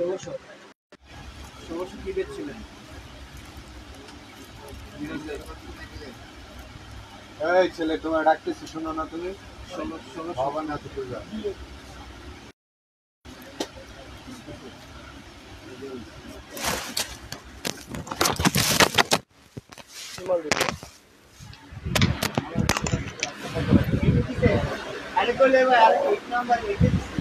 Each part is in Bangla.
1600 কি বেচছিলেন? এই ছেলে তোমার ডাকতেছি, শোনো না তুমি? 1600 বাবা না তো পূজা আরে কইলে ভাই আর 1 নাম্বার লিখে দিছি।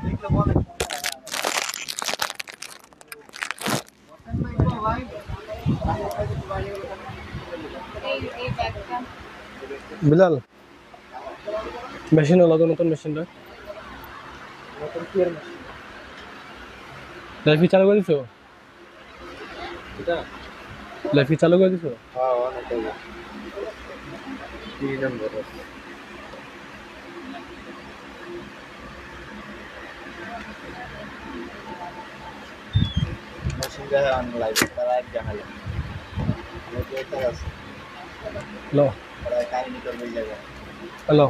দেখলে বলে বিলাল মেশিন হলো তো নতুন মেশিনটা নতুন কিয়ার মেশিন লাইফি চালু করে দিছো? এটা লাইফি চালু করে দিছো? হ্যাঁ অনেক টাকা 3 নম্বর মেশিন দেখা অন লাইভ তারা এক জানালে এটা আছে লো তারা কাহিনী করবে এই জায়গায় হ্যালো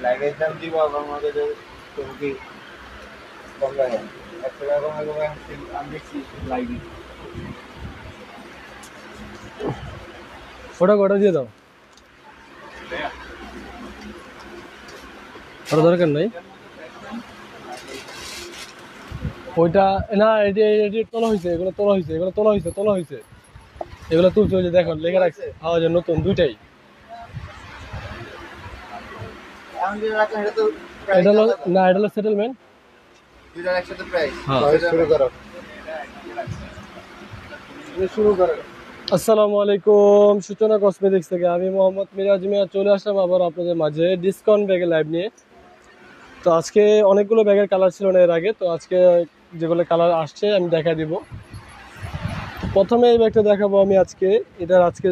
লাইভের দাম দিব আমার মধ্যে তুমি কি কম লাগে 1 টাকা কম হবে আমি দেখছি লাইভে ওটা কটা দিয়ে দাও, ওটা দরকার নাই। ওইটা না, এটি তোলা হয়েছে, এগুলো তোলা হয়েছে, এগুলো তোলা হয়েছে, তোলা হয়েছে, এগুলো তুলছে। ওই যে দেখো লেখা রাখছে, হ্যাঁ যে নতুন দুইটাই। এখন যে রাখা এটা তো এটা হলো না, এটা হলো সেটেলমেন্ট। দুইটার একসাথে প্রাইস হ্যাঁ। শুরু করো শুরু করো। আসসালামু আলাইকুম, সূচনা কসমেটিক্স থেকে আমি মোহাম্মদ মিরাজ মিয়া চলে আসলাম আবার আপনাদের মাঝে ডিসকাউন্ট ব্যাগের লাইভ নিয়ে। তো আজকে অনেকগুলো ব্যাগের কালার ছিল না এর আগে, তো আজকে যেগুলো কালার আসছে আমি দেখা দিব। প্রথমে এই ব্যাগটা দেখাবো আমি আজকে। এটার আজকে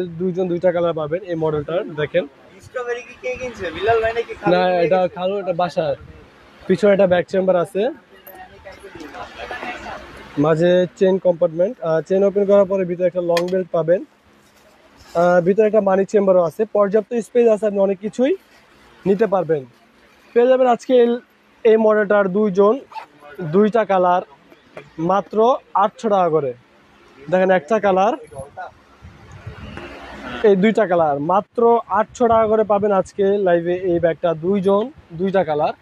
দুইটা কালার পাবেন এই মডেলটার। দেখেন স্ট্রবেরি কি কে কিনছে? বিলাল ভাই নাকি? না, এটা খালু, এটা বাসার পিছনে একটা ব্যাক চেম্বার আছে, মাঝে চেন কম্পার্টমেন্ট, চেন ওপেন করার পরে ভিতরে একটা লং বেল্ট পাবেন, ভিতরে একটা মানি চেম্বারও আছে, পর্যাপ্ত স্পেস আছে, আপনি অনেক কিছুই নিতে পারবেন। পেয়ে যাবেন আজকে এই মডেলটার দুইটা কালার মাত্র 800 টাকা করে। দেখেন একটা কালার, এই দুইটা কালার মাত্র 800 টাকা করে পাবেন আজকে লাইভে। এই ব্যাগটা দুইটা কালার।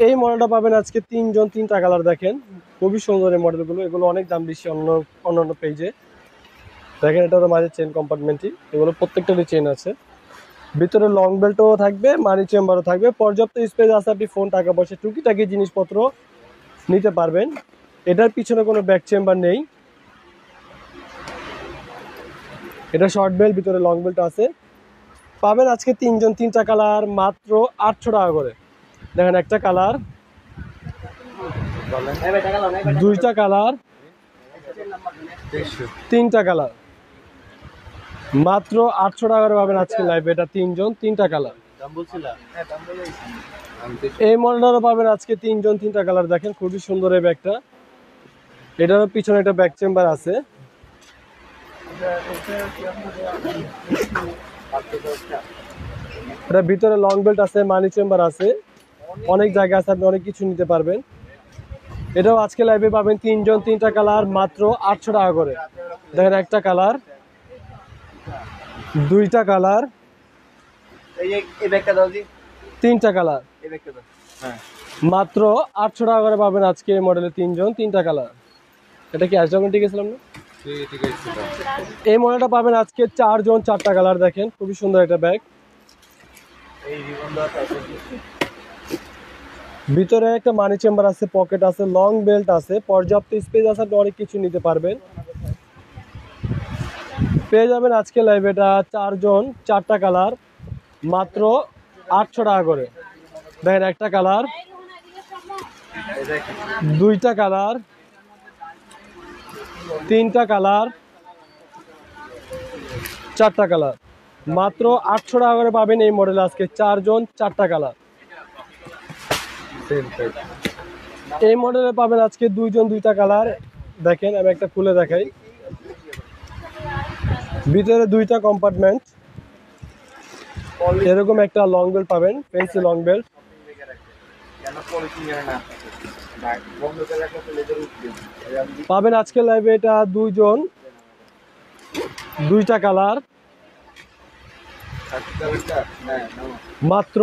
এই মডেলটা পাবেন আজকে তিনটা কালার। দেখেন খুবই সুন্দর এই মডেলগুলো, এগুলো অনেক দাম বেশি অন্যান্য পেজে। দেখেন এটারও মাঝে চেন কম্পার্টমেন্টই, এগুলো প্রত্যেকটারই চেন আছে, ভিতরে লং বেল্টও থাকবে, মানি চেম্বারও থাকবে, পর্যাপ্ত স্পেস আছে, আপনি ফোন, টাকা পয়সা, টুকিটাকি জিনিসপত্র নিতে পারবেন। এটার পিছনে কোনো ব্যাক চেম্বার নেই, এটা শর্ট বেল্ট, ভিতরে লং বেল্ট আছে। পাবেন আজকে তিনটা কালার মাত্র 800 টাকা করে। দেখেন একটা কালার, দুইটা কালার, তিনটা কালার মাত্র 800 টাকা করে পাবেন আজকে লাইভে। এটা তিনটা কালার। এই মডেলটারও পাবেন আজকে তিনটা কালার। দেখেন খুবই সুন্দর এই ব্যাগটা, এটারও পিছনে একটা ব্যাক চেম্বার আছে। এটা ভিতরে লং বেল্ট আছে, মানি চেম্বার আছে, অনেক জায়গা আছে, আপনি অনেক কিছু নিতে পারবেন। এটাও আজকে লাইভে পাবেন তিনটা কালার মাত্র 800 টাকা করে। দেখেন একটা কালার, দুইটা কালার, এই ব্যাগটা দাও জি, তিনটা কালার, এই ব্যাগটা দাও। হ্যাঁ মাত্র 800 টাকা করে পাবেন আজকে এই মডেলে তিনটা কালার। এটা কি অ্যাডজাস্টমেন্টে গেছিলাম না? ঠিক আছে। এই মডেলটা পাবেন আজকে চারটা কালার। দেখেন খুবই সুন্দর একটা ব্যাগ, এই রিবন দাও আছে, ভিতরে একটা মানি চেম্বার আছে, পকেট আছে, লং বেল্ট আছে, পর্যাপ্ত স্পেস আছে, আপনি অনেক কিছু নিতে পারবেন। পেয়ে যাবেন আজকে লাইভ এটা চারটা কালার মাত্র 800 টাকা করে। দেখেন একটা কালার, দুইটা কালার, তিনটা কালার, চারটা কালার মাত্র 800 টাকা করে পাবেন এই মডেল আজকে চারটা কালার। এই মডেলে পাবেন আজকে দুইটা কালার। দেখেন আমি একটা খুলে দেখাই, ভিতরে দুইটা কম্পার্টমেন্ট, এরকম একটা লং বেল্ট পাবেন, ফেন্সি লং বেল্ট। কেন পলিথিন এর না বন্ধ করে রাখলে তো লেজার উঠবে। পাবেন আজকে লাইভে এটা দুইজন, দুইটা কালার, মাত্র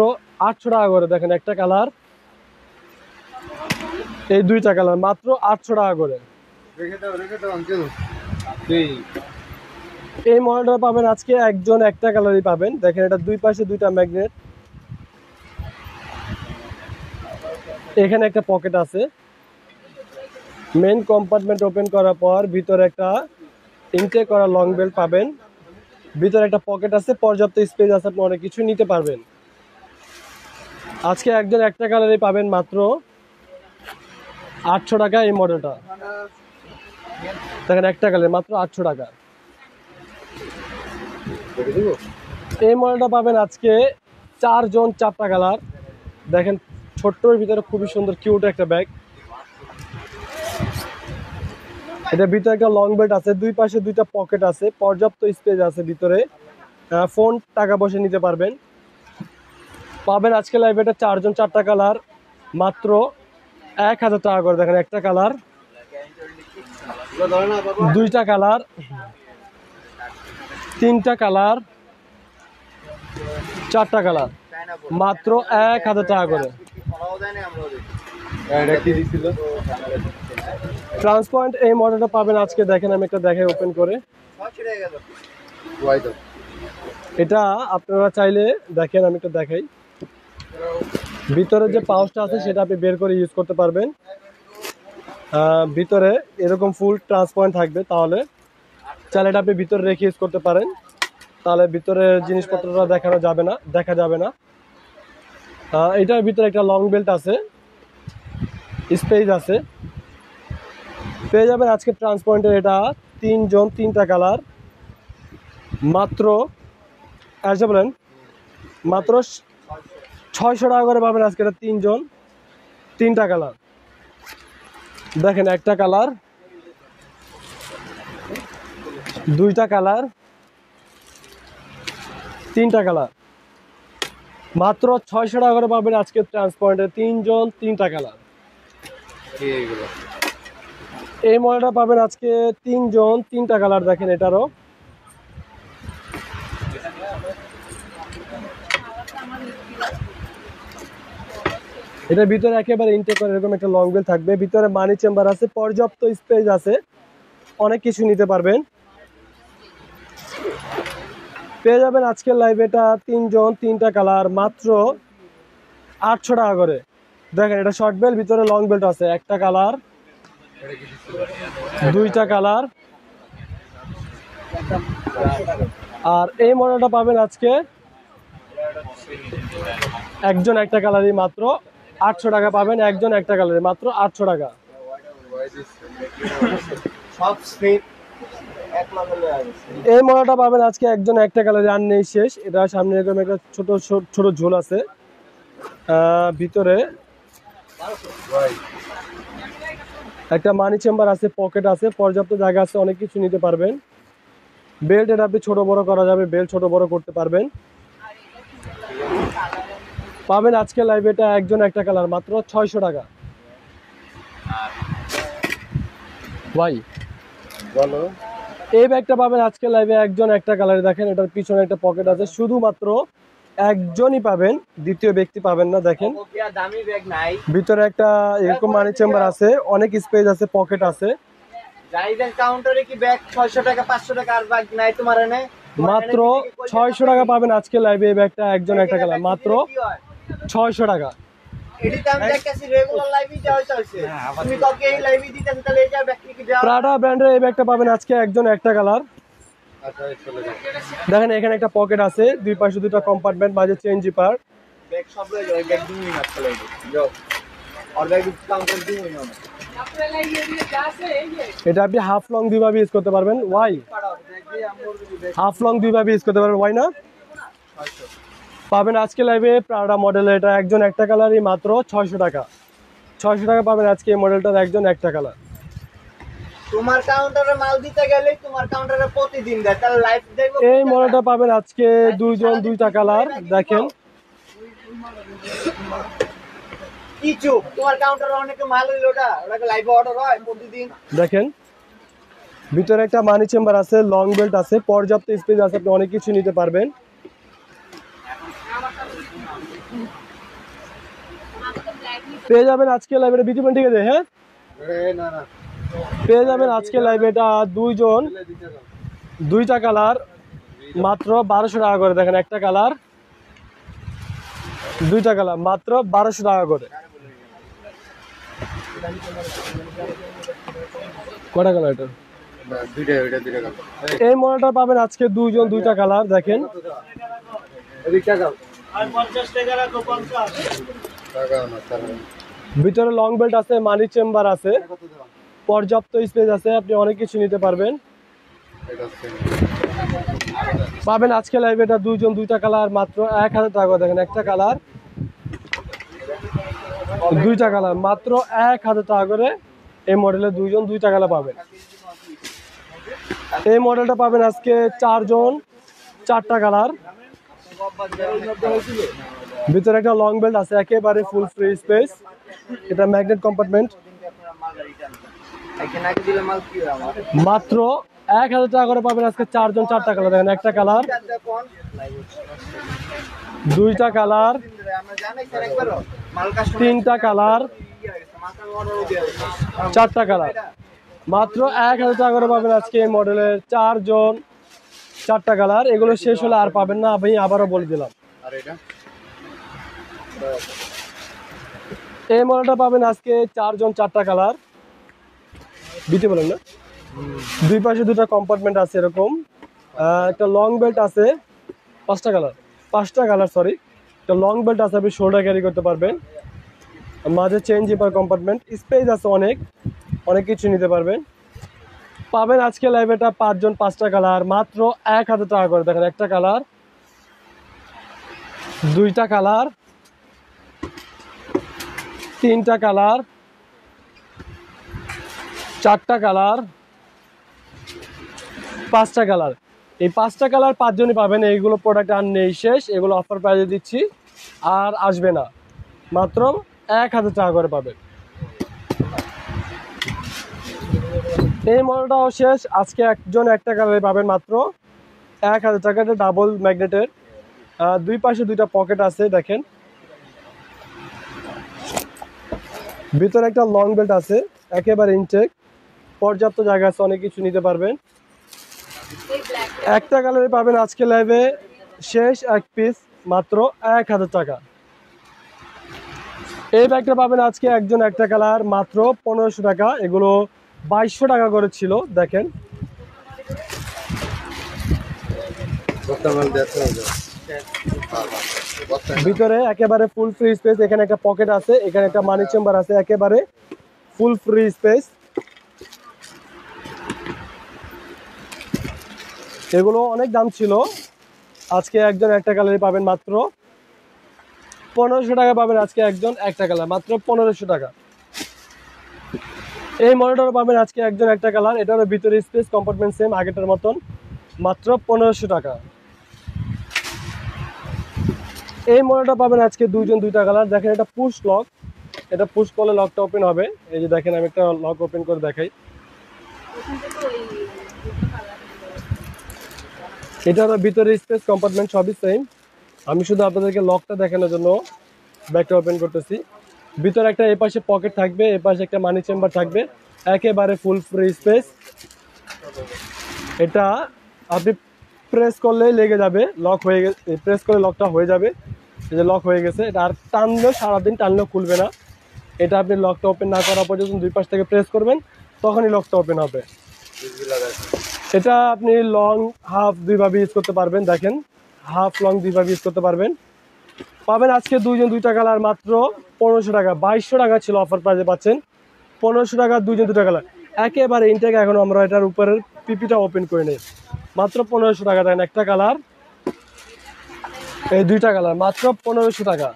800 টাকা করে। দেখেন একটা কালার, এই দুইটা কালার মাত্র 800 টাকা করে। রেখে দাও আঙ্কেল। এই মডেলটা পাবেন আজকে একজন একটা কালারই পাবেন। দেখেন এটা দুই পাশে দুইটা ম্যাগনেট, এখানে একটা পকেট আছে। মেইন কম্পার্টমেন্ট ওপেন করার পর ভিতরে একটা ইনটেক করা লং বেল্ট পাবেন, ভিতরে একটা পকেট আছে, পর্যাপ্ত স্পেস আছে, আপনি অনেক কিছু নিতে পারবেন। আজকে একজন একটা কালারই পাবেন মাত্র 800 টাকা এই মডেলটা। দেখেন একটা কালার মাত্র 800 টাকা। এই মডেলটা পাবেন আজকে 4 জন 4টা কালার। দেখেন ছোট্টর ভিতরে খুবই সুন্দর কিউট একটা ব্যাগ। এটা ভিতরে একটা লং বেল্ট আছে, দুই পাশে দুইটা পকেট আছে, পর্যাপ্ত স্পেস আছে ভিতরে, ফোন টাকা পয়সা নিতে পারবেন। পাবেন আজকে লাইভে এটা 4 জন 4টা কালার মাত্র 1000 টাকা করে। দেখেন একটা কালার, দুইটা কালার, তিনটা কালার, 4টা কালার মাত্র 1000 টাকা করে। ট্রান্সপয়েন্ট এই মডেলটা পাবেন আজকে। দেখেন আমি একটা দেখাই ওপেন করে। এটা আপনারা চাইলে দেখেন আমি একটা দেখাই, ভিতরে যে পাউচটা আছে সেটা আপনি বের করে ইউজ করতে পারবেন। ভিতরে এরকম ফুল ট্রান্সপয়েন্ট থাকবে, তাহলে চাইলে এটা আপনি ভিতরে রেখে ইউজ করতে পারেন, তাহলে ভিতরের জিনিসপত্রটা দেখা যাবে না। এটার ভিতরে একটা লং বেল্ট আছে, স্পেস আছে। পেয়ে যাবেন আজকে ট্রান্সপয়েন্টের এটা 3 জন 3টা কালার মাত্র বলেন মাত্র 600 টাকা করে পাবেন আজকে এটা 3 জন 3টা কালার। দেখেন একটা কালার, দুইটা কালার, 3টা কালার মাত্র 600 টাকা করে পাবেন আজকে ট্রান্সপয়েন্টে 3 জন 3টা কালার। এই মডেলটা পাবেন আজকে 3 জন 3টা কালার। দেখেন এটারও এটার ভিতরে একেবারে ইনটেক করে এরকম একটা লং বেল থাকবে, ভিতরে মানি চেম্বার আছে, পর্যাপ্ত স্পেস আছে, অনেক কিছু নিতে পারবেন। পেয়ে যাবেন আজকের লাইভে এটা 3 জন 3টা কালার মাত্র 800 টাকা করে। দেখেন এটা শর্ট বেল্ট, ভিতরে লং বেল্ট আছে, একটা কালার, দুইটা কালার। আর এই মডেলটা পাবেন আজকে একজন একটা কালারই মাত্র 800 টাকা পাবেন, একজন একটা কালারই মাত্র 800 টাকা। এই মডেলটা পাবেন আজকে একজন একটা কালারে, আর নেই শেষ। এটা সামনে এরকম একটা ছোট ছোট ঝোল আছে, ভিতরে একটা মানি চেম্বার আছে, পকেট আছে, পর্যাপ্ত জায়গা আছে, অনেক কিছু নিতে পারবেন। বেল্ট এটা আপনি ছোট বড় করা যাবে, বেল্ট ছোট বড় করতে পারবেন। পাবেন আজকে লাইভে এটা একজন একটা কালার মাত্র 600 টাকা। ভাই বলো, এই ব্যাগটা পাবেন আজকে লাইভে একজন একটা কালারে। দেখেন এটার পিছনে একটা পকেট আছে, শুধুমাত্র একজনই পাবেন, দ্বিতীয় ব্যক্তি পাবেন না। দেখেন ভিতরে একটা এরকম মানি চেম্বার আছে, অনেক স্পেস আছে, পকেট আছে। কাউন্টারে কি ব্যাগ 600 টাকা 500 টাকা আর ব্যাগ নাই তোমার এনে? মাত্র 600 টাকা পাবেন আজকে লাইভে এই ব্যাগটা একজন একটা কালার মাত্র 600 টাকা। এডিতে আমি দেখতেছি রেগুলার লাইভই দেওয়া হইছে। তুমি কাউকে এই লাইভই দিতেছ তাহলে এই যে ব্যাগ কি দাও? প্রাডা ব্র্যান্ডের এই ব্যাগটা পাবেন আজকে একজন একটা কালার। দেখেন এখানে একটা পকেট আছে, দুই পাশে দুটো কম্পার্টমেন্ট, মাঝে চেইন জিপার। ব্যাগ সব লয়ে যাও, ব্যাগ দিই না চলে যাও। আর ব্যাগ কাউন্টার দিই না। এটা আপনি হাফ লং দুইভাবে ইউজ করতে পারবেন। ওয়াই হাফ লং দুইভাবে ইউজ করতে পারবেন, ওয়াই না। পাবেন আজকে লাইভে প্রাডা মডেলের এটা একজন একটা কালারই মাত্র 600 টাকা। 600 টাকা পাবেন আজকে এই মডেলটার একজন একটা কালার। তোমার কাউন্টারে মাল দিতে গেলে তোমার কাউন্টারে প্রতিদিন দেয়, তাহলে লাইভ দেখবো। এই মডেলটা পাবেন আজকে দুইজন দুইটা কালার দেখেন। কিছু তোমার কাউন্টারে অনেকে মাল হইলো, ওটাকে লাইভে অর্ডার হয় প্রতিদিন। দেখেন ভিতরে একটা মানি চেম্বার আছে, লং বেল্ট আছে, পর্যাপ্ত স্পেস আছে, আপনি অনেক কিছু নিতে পারবেন। পেয়ে যাবেন আজকে লাইভে বিটুমেন, ঠিক আছে? হ্যাঁ, পেয়ে যাবেন আজকে লাইভে এটা দুইজন দুইটা কালার মাত্র 1200 টাকা করে। দেখেন একটা কালার, দুইটা কালার মাত্র 1200 টাকা করে। কটা কালার এটা? এই মডেলটা পাবেন আজকে দুইজন দুইটা কালার দেখেন। ভিতরে লং বেল্ট আছে, মানি চেম্বার আছে, পর্যাপ্ত স্পেস আছে, আপনি অনেক কিছু নিতে পারবেন। পাবেন আজকে লাইভে এটা দুইজন দুইটা কালার মাত্র 1000 টাকা। দেখেন একটা কালার, দুইটা কালার মাত্র 1000 টাকা করে। এই মডেলে দুইজন দুইটা কালার পাবেন। এই মডেলটা পাবেন আজকে চারজন চারটা কালার। ভিতরে একটা লং বেল্ট আছে, একেবারে ফুল ফ্রি স্পেস, এটা ম্যাগনেট কম্পার্টমেন্ট। মাত্র 1000 টাকা করে পাবেন আজকে চারজন চারটা কালার। দেখেন একটা কালার, দুইটা কালার, তিনটা কালার, চারটা কালার। মাত্র 1000 টাকা করে পাবেন আজকে এই মডেলের চারজন চারটা কালার। এগুলো শেষ হলে আর পাবেন না, আমি আবারও বলে দিলাম। এই মডেলটা পাবেন আজকে চারজন চারটা কালার। দিতে বলেন না, দুই পাশে দুটা কম্পার্টমেন্ট আছে এরকম। একটা লং বেল্ট আছে, পাঁচটা কালার সরি। একটা লং বেল্ট আছে, আপনি শোল্ডার ক্যারি করতে পারবেন। মাঝে চেন জিপার কম্পার্টমেন্ট, স্পেস আছে অনেক কিছু নিতে পারবেন। পাবেন আজকে লাইভ এটা পাঁচজন পাঁচটা কালার মাত্র 1000 টাকা করে। দেখেন একটা কালার, দুইটা কালার, তিনটা কালার, চারটা কালার, পাঁচটা কালার। এই পাঁচটা কালার পাঁচজনই পাবেন। এইগুলো প্রোডাক্ট আর নেই, শেষ। এগুলো অফার প্রাইসে দিচ্ছি, আর আসবে না। মাত্র 1000 টাকা করে পাবেন। এই মডেলটাও শেষ, আজকে একজন একটা কালারে পাবেন মাত্র 1000 টাকা। এটা ডাবল ম্যাগনেটের, দুই পাশে দুইটা পকেট আছে দেখেন। ভিতরে একটা লং বেল্ট আছে, একেবারে ইনটেক, পর্যাপ্ত জায়গা আছে, অনেক কিছু নিতে পারবেন। একটা কালারে পাবেন আজকে লাইভে শেষ এক পিস মাত্র 1000 টাকা। এই ব্যাগটা পাবেন আজকে একজন একটা কালার মাত্র 1500 টাকা। এগুলো 2200 টাকা করে ছিল দেখেন। ভিতরে একেবারে ফুল ফ্রি স্পেস, এখানে একটা পকেট আছে, এখানে একটা মানি চেম্বার আছে, একেবারে ফুল ফ্রি স্পেস। এগুলো অনেক দাম ছিল, আজকে একজন একটা কালারই পাবেন মাত্র 1500 টাকা। পাবেন আজকে একজন একটা কালার মাত্র 1500 টাকা। এই মডেলটা পাবেন আজকে একজন একটা কালার, এটারও ভিতরে স্পেস কম্পার্টমেন্ট সেম আগেটার মতন, মাত্র 1500 টাকা। এই মডেলটা পাবেন আজকে দুইজন দুইটা কালার। দেখেন এটা পুশ লক, এটা পুশ করলে লকটা ওপেন হবে। এই যে দেখেন, আমি একটা লক ওপেন করে দেখাই। এটারও ভিতরে স্পেস কম্পার্টমেন্ট সবই সেম। আমি শুধু আপনাদেরকে লকটা দেখানোর জন্য ব্যাগটা ওপেন করতেছি। ভিতরে একটা এপাশে পকেট থাকবে, এপাশে একটা মানি চেম্বার থাকবে, একেবারে ফুল ফ্রি স্পেস। এটা আপনি প্রেস করলেই লেগে যাবে, লক হয়ে গেছে, প্রেস করে লকটা হয়ে যাবে। এই যে লক হয়ে গেছে, এটা আর টানলেও সারাদিন টানলেও খুলবে না। এটা আপনি লকটা ওপেন না করা পর্যন্ত দুই পাশ থেকে প্রেস করবেন, তখনই লকটা ওপেন হবে। এটা আপনি লং হাফ দুইভাবে ইউজ করতে পারবেন। দেখেন হাফ লং দুইভাবে ইউজ করতে পারবেন। পাবেন আজকে দুইজন দুইটা কালার মাত্র 1500 টাকা। 2200 টাকা ছিল অফার প্রাইসে, পাচ্ছেন 1500 টাকা দুইজন দুইটা কালার, একেবারে ইনটেক। এখন আমরা এটার উপরের পিপিটা ওপেন করে নিই, মাত্র 1500 টাকা। দেন একটা কালার, এই দুইটা কালার মাত্র 1500 টাকা।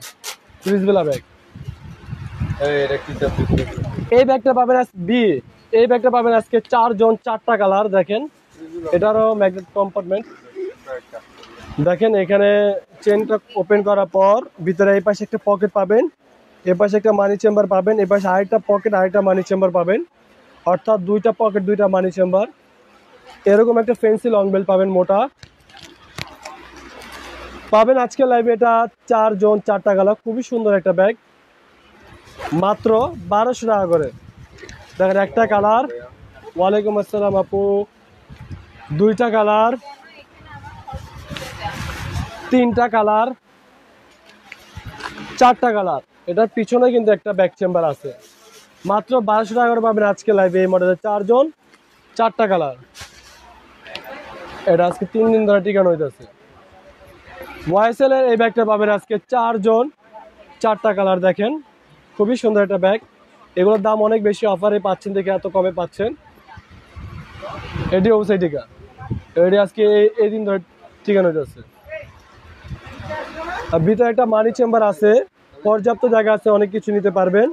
ক্রিসবেলা ব্যাগ, এই ব্যাগটা পাবেন বি এই ব্যাগটা পাবেন আজকে 4 জন 4টা কালার। দেখেন এটারও ম্যাগনেট কম্পার্টমেন্ট। দেখেন এখানে চেনটা ওপেন করার পর ভিতরে এই পাশে একটা পকেট পাবেন, এই পাশে একটা মানি চেম্বার পাবেন, এই পাশে আরেকটা পকেট আরেকটা মানি চেম্বার পাবেন, অর্থাৎ দুইটা পকেট দুইটা মানি চেম্বার। এরকম একটা ফেন্সি লং বেল্ট পাবেন মোটা পাবেন আজকে লাইভে। এটা 4 জন 4টা কালার, খুবই সুন্দর একটা ব্যাগ, মাত্র 1200 টাকা করে। দেখেন একটা কালার, ওয়ালাইকুম আসসালাম আপু, দুইটা কালার, তিনটা কালার, 4টা কালার। এটার পিছনে কিন্তু একটা ব্যাক চেম্বার আছে। মাত্র 1200 টাকা করে পাবেন আজকে লাইভে এই মডেলের 4 জন 4টা কালার। এটা আজকে 3 দিন ধরে টিকানো হইতেছে। ওয়াইএসএল এর এই ব্যাগটা পাবেন আজকে 4 জন 4টা কালার। দেখেন খুবই সুন্দর একটা ব্যাগ, এগুলোর দাম অনেক বেশি, অফারে পাচ্ছেন দেখে এত কমে পাচ্ছেন। এটি অবশ্যই টিকা, এটি আজকে এই দিন ধরে টিকানো হইতেছে। আর ভিতরে একটা মানি চেম্বার আছে, পর্যাপ্ত জায়গা আছে, অনেক কিছু নিতে পারবেন।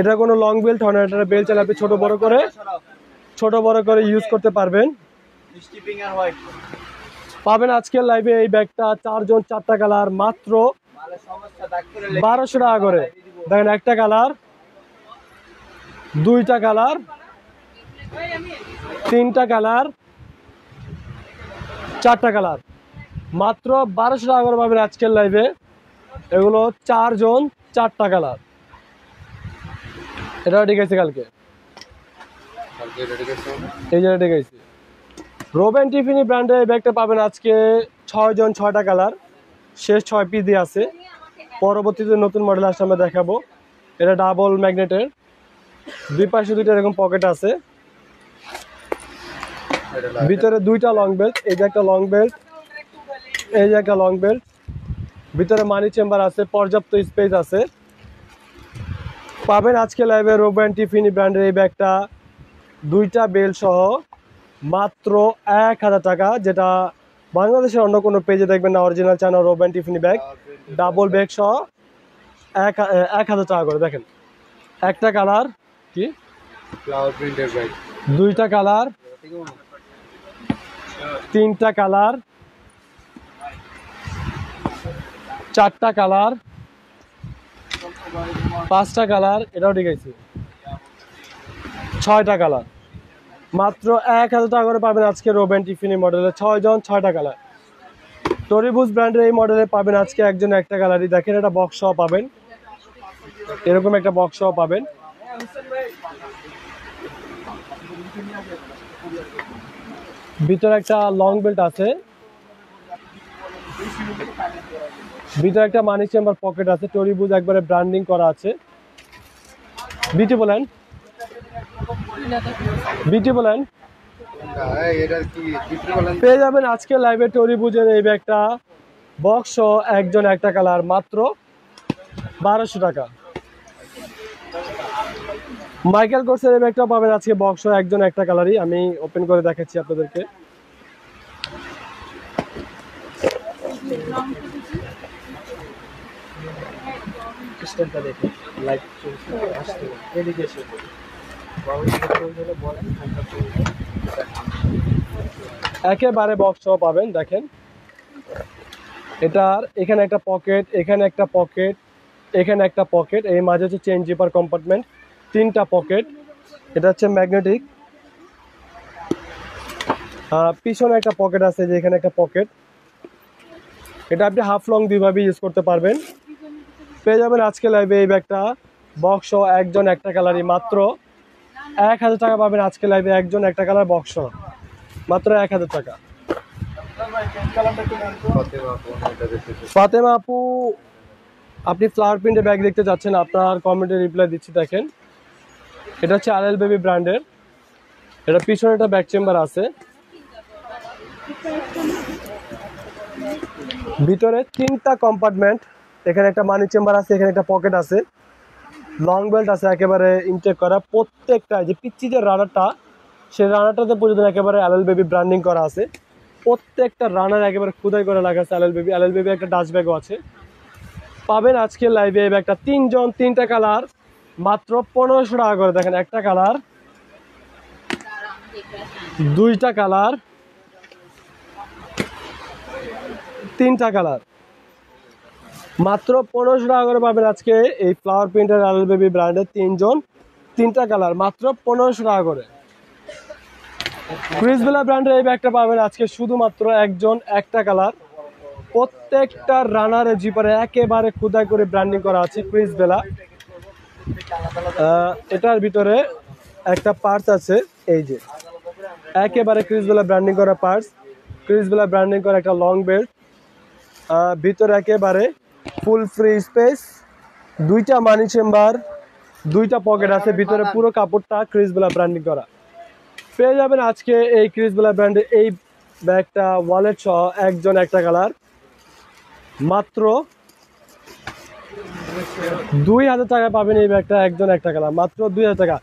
এটা কোনো লং বেল্ট হয় না, এটা বেল্ট চাইলে আপনি ছোট বড় করে ইউজ করতে পারবেন। পাবেন আজকের লাইভে এই ব্যাগটা 4 জন 4টা কালার, মাত্র 1200 টাকা করে। দেখেন একটা কালার, দুইটা কালার, তিনটা কালার, 4টা কালার, মাত্র 1200 টাকা করে পাবেন আজকের লাইভে। এগুলো 4 জন 4টা কালার। এটাও দেখাইছি কালকে, এই যে দেখাইছি। রোবেন টিফিনি ব্র্যান্ডের এই ব্যাগটা পাবেন আজকে 6 জন 6টা কালার, শেষ 6 পিস দিয়ে আছে। পরবর্তীতে নতুন মডেল আসলে আমরা দেখাবো। এটা ডাবল ম্যাগনেটের, দুই পাশে দুইটা এরকম পকেট আছে, ভিতরে দুইটা লং বেল্ট, এই যে একটা লং বেল্ট, এই যে একটা লং বেল্ট, ভিতরে মানি চেম্বার আছে, পর্যাপ্ত স্পেস আছে। পাবেন আজকে লাইভে রোবেন টিফিনি ব্র্যান্ডের এই ব্যাগটা দুইটা বেল্ট সহ মাত্র 1000 টাকা, যেটা বাংলাদেশের অন্য কোনো পেজে দেখবেন না। Original China Robben Tiffany bag double bag সহ 1000 টাকা করে। দেখেন একটা কালার, কি ফ্লাওয়ার প্রিন্টের ব্যাগ, দুইটা কালার, তিনটা কালার, 4টা কালার, 5টা কালার, এটাও ঠিক আছে, 6টা কালার। মাত্র 1000 টাকা করে পাবেন আজকে রোবেন টিফিনি মডেলের 6 জন 6টা কালার। টরিবুজ ব্র্যান্ডের এই মডেলে পাবেন আজকে একজন একটা কালারই। দেখেন এটা বক্স সহ পাবেন, এরকম একটা বক্স সহ পাবেন। ভিতরে একটা লং বেল্ট আছে, ভিতরে একটা মানি চেম্বার পকেট আছে, টরিবুজ একবারে ব্র্যান্ডিং করা আছে। বিটি বলেন, বিটি বলেন, এটা কি বিক্রি করলেন? পেয়ে যাবেন আজকে লাইভে টরিবুজের এই ব্যাগটা বক্স সহ একজন একটা কালার, মাত্র 1200 টাকা। মাইকেল কোর্সের এই ব্যাগটাও পাবেন আজকে বক্স সহ একজন একটা কালারই। আমি ওপেন করে দেখাচ্ছি আপনাদেরকে। একেবারে বক্স সহ পাবেন। দেখেন এটার এখানে একটা পকেট, এখানে একটা পকেট, এখানে একটা পকেট, এই মাঝে হচ্ছে চেন জিপার কম্পার্টমেন্ট, 3টা পকেট। এটা হচ্ছে ম্যাগনেটিক। পিছনে একটা পকেট আছে, যে এখানে একটা পকেট। এটা আপনি হাফ লং দুইভাবে ইউজ করতে পারবেন। পেয়ে যাবেন আজকে লাইভে এই ব্যাগটা বক্স সহ একজন একটা কালারই, মাত্র 1000 টাকা পাবেন আজকে লাইভে একজন একটা কালার বক্স সহ, মাত্র 1000 টাকা। ফাতেমা আপু, আপনি ফ্লাওয়ার প্রিন্টের ব্যাগ দেখতে চাচ্ছেন, আপনার কমেন্টে রিপ্লাই দিচ্ছি। দেখেন এটা হচ্ছে আরএল বেবি ব্র্যান্ডের, এটা পিছনে একটা ব্যাক চেম্বার আছে, ভিতরে 3টা কম্পার্টমেন্ট, এখানে একটা মানি চেম্বার আছে, এখানে একটা পকেট আছে, লং বেল্ট আছে একেবারে ইনটেক করা। প্রত্যেকটা যে পিচ্ছি যে রানারটা, সেই রানারটাতে পর্যন্ত একেবারে আরএল বেবি ব্র্যান্ডিং করা আছে। প্রত্যেকটা রানার একেবারে খুদাই করে লাগা আছে আরএল বেবি। আরএল বেবি একটা ডাস্ট ব্যাগও আছে। পাবেন আজকে লাইভে এই ব্যাগটা 3 জন 3টা কালার, মাত্র 1500 টাকা করে। দেখেন একটা কালার, দুইটা কালার, তিনটা কালার, মাত্র 1500 টাকা করে পাবেন আজকে এই ফ্লাওয়ার প্রিন্টের আল বেবি ব্র্যান্ডের তিনজন, তিনটা কালার, মাত্র 1500 টাকা করে। ক্রিসবেলা ব্র্যান্ডের এই ব্যাগটা পাবেন আজকে শুধুমাত্র একজন, একটা কালার। প্রত্যেকটা রানারের জিপারে একেবারে খোদাই করে ব্র্যান্ডিং করা আছে ক্রিসবেলা। এটার ভিতরে একটা পার্স আছে, এই যে একেবারে ক্রিসবেলা ব্র্যান্ডিং করা পার্স, ক্রিসবেলা ব্র্যান্ডিং করা একটা লং বেল্ট, ভিতরে একেবারে ফুল ফ্রি স্পেস, দুইটা মানি চেম্বার, দুইটা পকেট আছে, ভিতরে পুরো কাপড়টা ক্রিসবেলা ব্র্যান্ডিং করা। পেয়ে যাবেন আজকে এই ক্রিসবেলা ব্র্যান্ডের এই ব্যাগটা ওয়ালেট সহ একজন, একটা কালার, মাত্র 2000 টাকা পাবেন এই ব্যাগটা একজন, একটা কালার, মাত্র 2000 টাকা।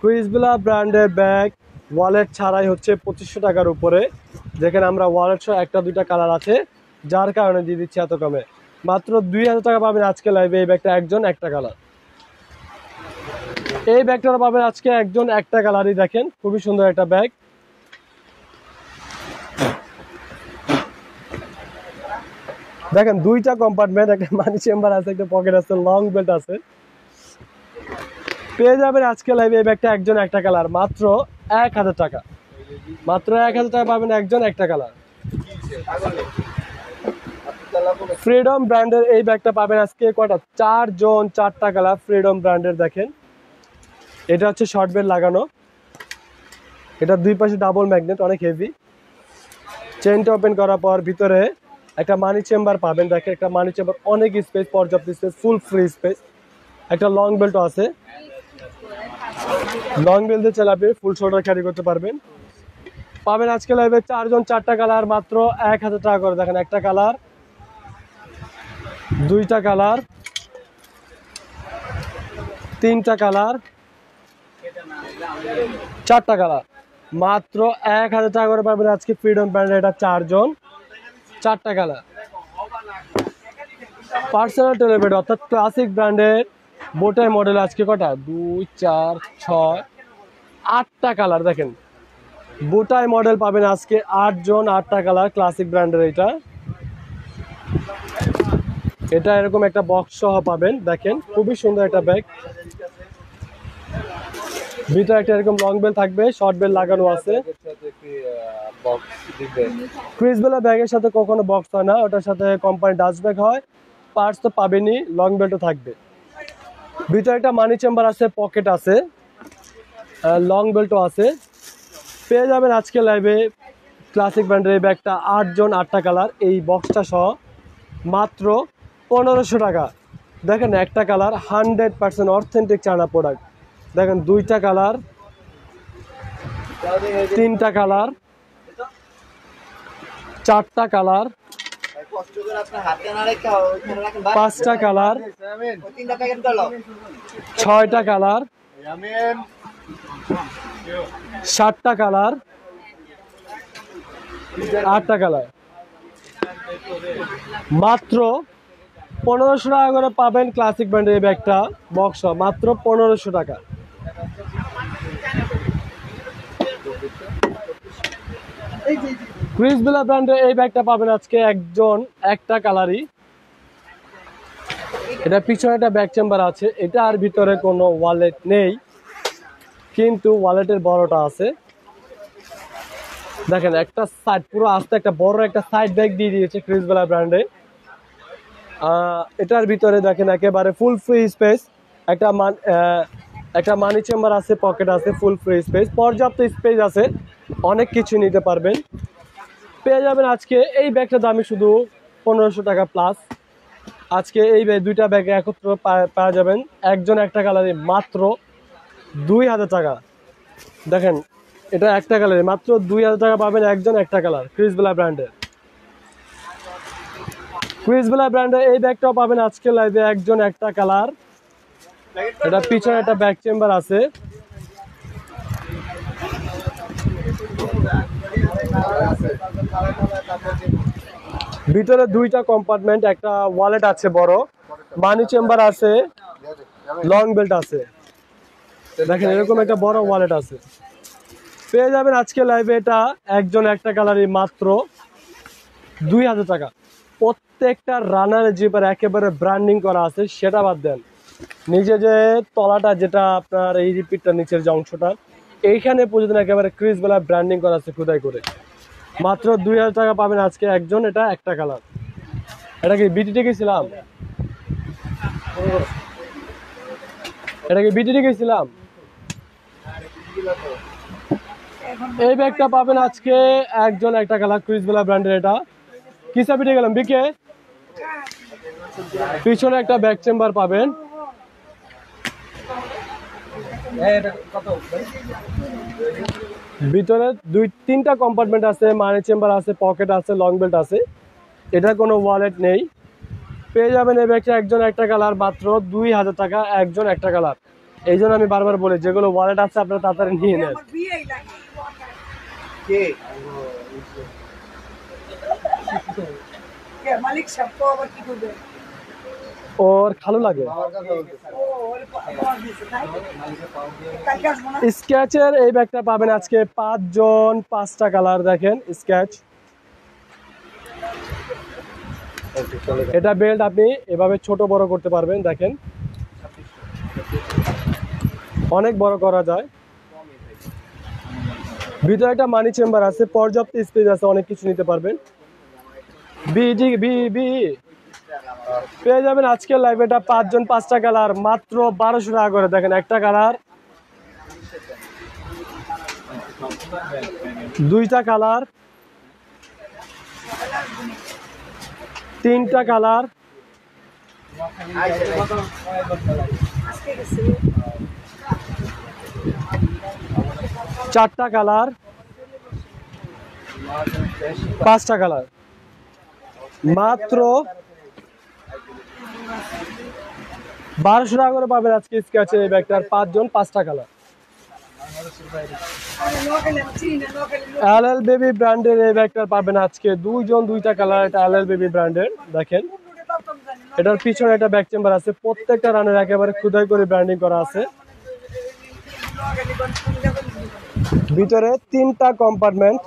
ক্রিসবেলা ব্র্যান্ডের ব্যাগ ওয়ালেট ছাড়াই হচ্ছে 2500 টাকার উপরে, যেখানে আমরা ওয়ালেট সহ একটা দুইটা কালার আছে, যার কারণে দিয়ে দিচ্ছি এত কমে। মাত্র 2000 টাকা পাবেন আজকে লাইভে এই ব্যাগটা একজন, একটা কালার। এই ব্যাগটা পাবেন আজকে একজন, একটা কালারই। দেখেন খুবই সুন্দর একটা ব্যাগ। দেখেন দুইটা কম্পার্টমেন্ট, একটা মানি চেম্বার আছে, একটা পকেট আছে, লং বেল্ট আছে। পেয়ে যাবেন আজকে লাইভে এই ব্যাগটা একজন, একটা কালার, মাত্র 1000 টাকা, মাত্র 1000 টাকা পাবেন একজন, একটা কালার। ফ্রিডম ব্র্যান্ডের এই ব্যাগটা পাবেন আজকে কয়টা, 4 জন, 4টা কালার। ফ্রিডম ব্র্যান্ডের দেখেন, এটা হচ্ছে শর্ট বেল্ট লাগানো, এটা দুই পাশে ডাবল ম্যাগনেট, অনেক হেভি। চেনটা ওপেন করার পর ভিতরে একটা মানি চেম্বার পাবেন। দেখেন একটা মানি চেম্বার, অনেক স্পেস, পর্যাপ্ত স্পেস, ফুল ফ্রি স্পেস। একটা লং বেল্টও আছে, লং বেল্ট দিয়ে চাইলে আপনি ফুল শোল্ডার ক্যারি করতে পারবেন। পাবেন আজকে লাইভে 4 জন, 4টা কালার, মাত্র 1000 টাকা করে। দেখেন একটা কালার, দুইটা কালার, তিনটা কালার, 4টা কালার, মাত্র 1000 টাকা করে পাবেন আজকে ফ্রিডম ব্র্যান্ডের এটা 4 জন, 4টা কালার। পার্সোনাল টেলিবেড অর্থাৎ ক্লাসিক ব্র্যান্ডের বোটাই মডেল আজকে কটা, 2 4 6 8টা কালার। দেখেন বোটাই মডেল পাবেন আজকে 8 জন, 8টা কালার, ক্লাসিক ব্র্যান্ডের এটা। এটা এরকম একটা বক্স সহ পাবেন। দেখেন খুবই সুন্দর একটা ব্যাগ, ভিতরে একটা এরকম লং বেল থাকবে, শর্ট বেল লাগানো আছে। ক্রিসবেলা ব্যাগের সাথে কখনো বক্স হয় না, ওটার সাথে কোম্পানি ডাস্ট ব্যাগ হয়। পার্টস তো পাবেনই, লং বেল্টও থাকবে। ভিতরে একটা মানি চেম্বার আছে, পকেট আছে, লং বেল্টও আছে। পেয়ে যাবেন আজকে লাইভে ক্লাসিক ব্র্যান্ডের এই ব্যাগটা 8 জন, 8টা কালার, এই বক্সটা সহ, মাত্র 1500 টাকা। দেখেন একটা কালার 100% অথেন্টিক চায়না প্রোডাক্ট। দেখেন দুইটা কালার, তিনটা কালার, 4টা কালার, 5টা কালার, 6টা কালার, 7টা কালার, 8টা কালার, মাত্র 1500 টাকা করে পাবেন ক্লাসিক ব্র্যান্ডের এই ব্যাগটা বক্স, মাত্র 1500 টাকা। ক্রিসবেলা ব্র্যান্ডের এই ব্যাগটা পাবেন আজকে একজন, একটা কালারই। এটা পিছনে একটা ব্যাক চেম্বার আছে, এটা আর ভিতরে কোনো ওয়ালেট নেই, কিন্তু ওয়ালেটের বড়টা আছে। দেখেন একটা সাইড পুরো আস্তে একটা বড় একটা সাইড ব্যাগ দিয়ে দিয়েছে ক্রিসবেলা ব্র্যান্ডে। এটার ভিতরে দেখেন একেবারে ফুল ফ্রি স্পেস, একটা মানি চেম্বার আছে, পকেট আছে, ফুল ফ্রি স্পেস, পর্যাপ্ত স্পেস আছে, অনেক কিছু নিতে পারবেন। পেয়ে যাবেন আজকে এই ব্যাগটার দামই শুধু 1500 টাকা প্লাস। আজকে এই দুইটা ব্যাগে একত্র পাওয়া যাবেন একজন, একটা কালারে, মাত্র 2000 টাকা। দেখেন এটা একটা কালারে মাত্র 2000 টাকা পাবেন একজন, একটা কালার, ক্রিসবেলা ব্র্যান্ডের। ক্রিসবেলা ব্র্যান্ডের এই ব্যাগটাও পাবেন আজকে লাইভে একজন, একটা কালার। এটা পিছনে একটা ব্যাক চেম্বার আছে, ভিতরে দুইটা কম্পার্টমেন্ট, একটা ওয়ালেট আছে বড়, মানি চেম্বার আছে, লং বেল্ট আছে। দেখেন এরকম একটা বড় ওয়ালেট আছে। পেয়ে যাবেন আজকে লাইভে এটা একজন একটা কালারই মাত্র 2000 টাকা। প্রত্যেকটা রানার জিপার একেবারে ব্র্যান্ডিং করা আছে, সেটা বাদ দেন, নিচে যে তলাটা যেটা আপনার এই রিপিটটা নিচের যে অংশটা এইখানে পর্যন্ত একেবারে ক্রিজ বেলা ব্র্যান্ডিং করা আছে খোদাই করে। মাত্র 2000 টাকা পাবেন আজকে একজন এটা একটা কালার। এটা কি বিটিতে গেছিলাম, এটা কি বিটিতে গেছিলাম। এই ব্যাগটা পাবেন আজকে একজন একটা কালার ক্রিজ বেলা ব্র্যান্ডের। এটা কিসা পিঠে গেলাম বিকে, পিছনে একটা ব্যাক চেম্বার পাবেন। ভিতরে 2-3টা কম্পার্টমেন্ট আছে, মানি চেম্বার আছে, পকেট আছে, লং বেল্ট আছে। এটা কোনো ওয়ালেট নেই। পেয়ে যাবেন এই ব্যাগটা একজন একটা কালার মাত্র 2000 টাকা একজন একটা কালার। এই জন্য আমি বারবার বলি যেগুলো ওয়ালেট আছে আপনারা তাড়াতাড়ি নিয়ে নেন। ওর ভালো লাগে স্কেচের এই ব্যাগটা পাবেন আজকে 5 জন 5টা কালার। দেখেন স্কেচ, এটা বেল্ট আপনি এভাবে ছোট বড় করতে পারবেন। দেখেন অনেক বড় করা যায়। ভিতরে একটা মানি চেম্বার আছে, পর্যাপ্ত স্পেস আছে, অনেক কিছু নিতে পারবেন। পেয়ে যাবেন আজকে লাইভ এটা 5 জন 5টা কালার মাত্র 1200 টাকা করে। দেখেন একটা কালার, 2টা কালার, 3টা কালার, 4টা কালার, 5টা কালার। মাত্র 1200 টাকা করে পাবেন আজকে স্কেচের এই ব্যাগটার 5 জন 5টা কালার। এলএল বেবি ব্র্যান্ডের এই ব্যাগটার পাবেন আজকে 2 জন 2টা কালার। এটা এলএল বেবি ব্র্যান্ডের। দেখেন এটার পিছনে একটা ব্যাক চেম্বার আছে, প্রত্যেকটা রানের একেবারে খোদাই করে ব্র্যান্ডিং করা আছে। ভিতরে 3টা কম্পার্টমেন্ট,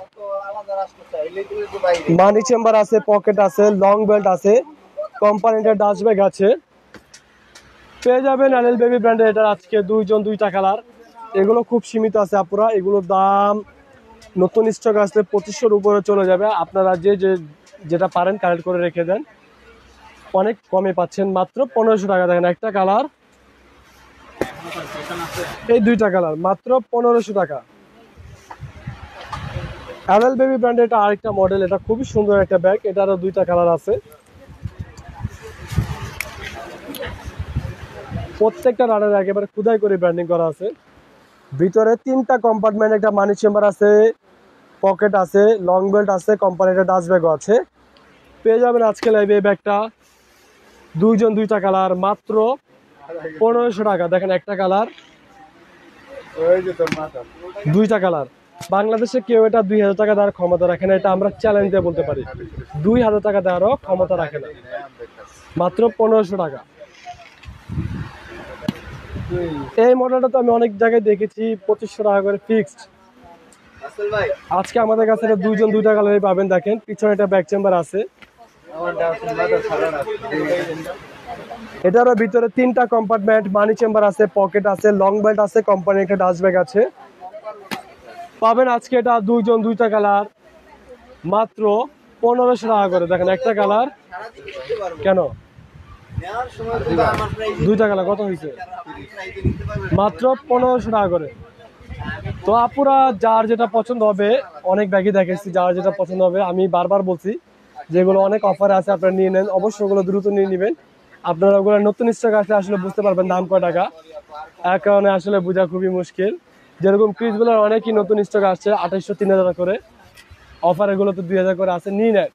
মানি চেম্বার আছে, পকেট আছে, লং বেল্ট আছে, কোম্পানিটার ডাস্ট ব্যাগ আছে। পেয়ে যাবেন এলএল বেবি ব্র্যান্ডের এটা আজকে 2 জন 2টা কালার। এগুলো খুব সীমিত আছে আপুরা, এগুলোর দাম নতুন স্টক আসলে 2500-র উপরে চলে যাবে। আপনারা যেটা পারেন কালেক্ট করে রেখে দেন, অনেক কমে পাচ্ছেন মাত্র 1500 টাকা। দেখেন একটা কালার, এই 2টা কালার মাত্র 1500 টাকা। এলএল বেবি ব্র্যান্ডের এটা আরেকটা মডেল, এটা খুবই সুন্দর একটা ব্যাগ, এটারও 2টা কালার আছে। প্রত্যেকটা রানের একেবারে খোদাই করে ব্র্যান্ডিং করা আছে। ভিতরে 3টা কম্পার্টমেন্ট, একটা মানি চেম্বার আছে, পকেট আছে, লং বেল্ট আছে, কোম্পানিটা ডাস্ট ব্যাগও আছে। পেয়ে যাবেন আজকে লাইভে এই ব্যাগটা 2 জন 2টা কালার মাত্র 1500 টাকা। দেখেন একটা কালার, 2টা কালার। বাংলাদেশে কেউ এটা 2000 টাকা দেওয়ার ক্ষমতা রাখে না, এটা আমরা চ্যালেঞ্জ দিয়ে বলতে পারি। 2000 টাকা দেওয়ারও ক্ষমতা রাখে না, মাত্র 1500 টাকা। এই মডেলটা তো আমি অনেক জায়গায় দেখেছি 2500 টাকা করে ফিক্সড। আজকে আমাদের কাছে 2 জন 2টা কালারই পাবেন। দেখেন পিছনে একটা ব্যাক চেম্বার আছে, এটারও ভিতরে 3টা কম্পার্টমেন্ট, মানি চেম্বার আছে, পকেট আছে, লং বেল্ট আছে, কোম্পানির একটা ডাস্ট ব্যাগ আছে। পাবেন আজকে এটা 2 জন 2টা কালার মাত্র 1500 টাকা করে। দেখেন একটা কালার, কেন 2টা কালার কত হয়েছে? মাত্র 1500 টাকা করে। তো আপুরা যার যেটা পছন্দ হবে, অনেক ব্যাগই দেখেছি, যার যেটা পছন্দ হবে আমি বারবার বলছি যেগুলো অনেক অফার আছে আপনারা নিয়ে নেন, অবশ্যই ওগুলো দ্রুত নিয়ে নেবেন। আপনারা ওগুলো নতুন স্টক আসলে আসলে বুঝতে পারবেন দাম কয় টাকা, এক কারণে আসলে বোঝা খুবই মুশকিল। যেরকম ক্রিজগুলোর অনেকই নতুন স্টক আসছে 2800-3000 করে, অফার এগুলো তো 2000 করে আছে, নিয়ে নেন।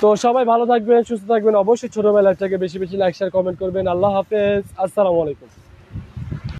তো সবাই ভালো থাকবেন, সুস্থ থাকবেন, অবশ্যই ছোটবেলাটাকে বেশি বেশি লাইক শেয়ার কমেন্ট করবেন। আল্লাহ হাফেজ, আসসালামু আলাইকুম।